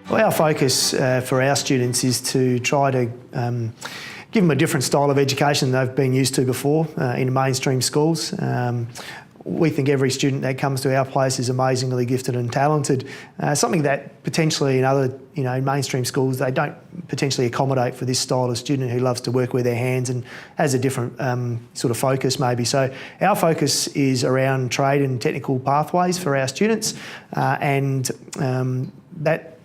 Well, our focus for our students is to try to give them a different style of education they've been used to before in mainstream schools. We think every student that comes to our place is amazingly gifted and talented, something that potentially in other mainstream schools they don't potentially accommodate for this style of student who loves to work with their hands and has a different sort of focus maybe. So our focus is around trade and technical pathways for our students, and that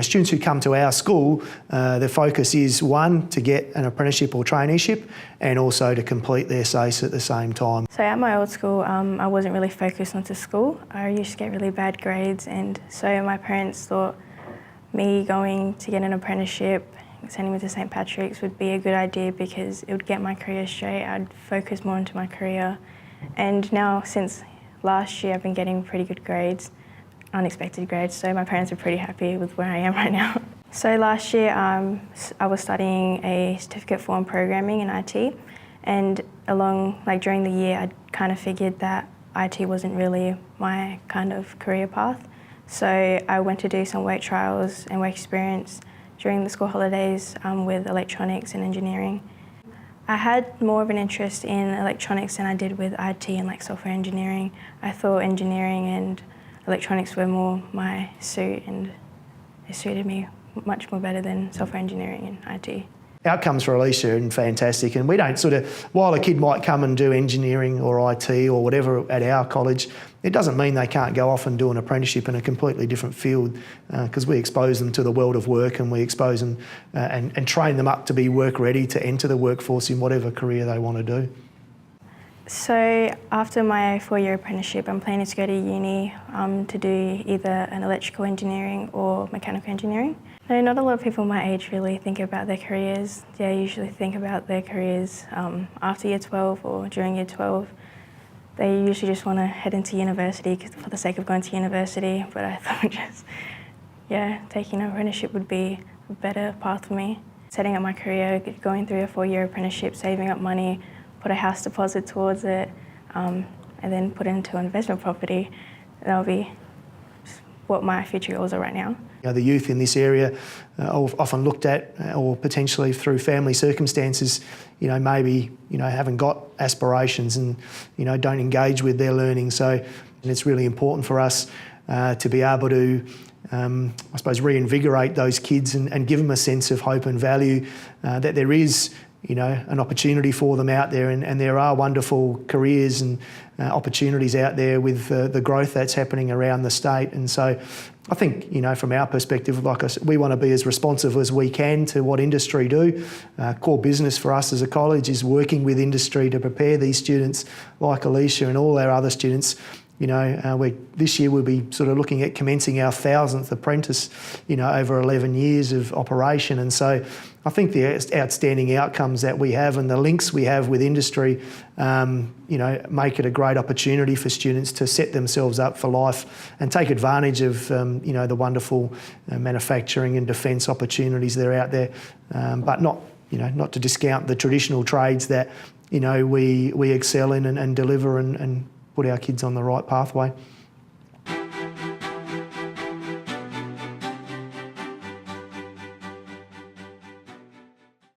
students who come to our school, their focus is one, to get an apprenticeship or traineeship, and also to complete their SACE at the same time. So at my old school, I wasn't really focused onto school. I used to get really bad grades, and so my parents thought me going to get an apprenticeship, sending me to St Patrick's would be a good idea because it would get my career straight. I'd focus more into my career. And now, since last year, I've been getting pretty good grades. Unexpected grades, so my parents are pretty happy with where I am right now. So last year I was studying a certificate for programming in IT, and during the year I kind of figured that IT wasn't really my kind of career path. So I went to do some work trials and work experience during the school holidays with electronics and engineering. I had more of an interest in electronics than I did with IT and software engineering. I thought engineering and electronics were more my suit, and it suited me much more better than software engineering and IT. Outcomes for Alicia are fantastic, and we don't while a kid might come and do engineering or IT or whatever at our college, it doesn't mean they can't go off and do an apprenticeship in a completely different field, because we expose them to the world of work, and we expose them and train them up to be work ready to enter the workforce in whatever career they want to do. So after my 4-year apprenticeship, I'm planning to go to uni to do either an electrical engineering or mechanical engineering. No, not a lot of people my age really think about their careers. They usually think about their careers after year 12 or during year 12. They usually just want to head into university for the sake of going to university, but I thought taking an apprenticeship would be a better path for me. Setting up my career, going through a 4-year apprenticeship, saving up money, put a house deposit towards it, and then put it into an investment property. That'll be what my future goals are right now. The youth in this area are often looked at, or potentially through family circumstances, maybe haven't got aspirations and don't engage with their learning. So it's really important for us to be able to reinvigorate those kids and give them a sense of hope and value, that there is an opportunity for them out there, and there are wonderful careers and opportunities out there with the growth that's happening around the state. And so I think, from our perspective, like I said, we want to be as responsive as we can to what industry do. Core business for us as a college is working with industry to prepare these students like Alicia and all our other students. This year we'll be sort of looking at commencing our 1,000th apprentice, over 11 years of operation. And so I think the outstanding outcomes that we have and the links we have with industry, make it a great opportunity for students to set themselves up for life and take advantage of, the wonderful manufacturing and defence opportunities that are out there, but not to discount the traditional trades that, we excel in and deliver and put our kids on the right pathway.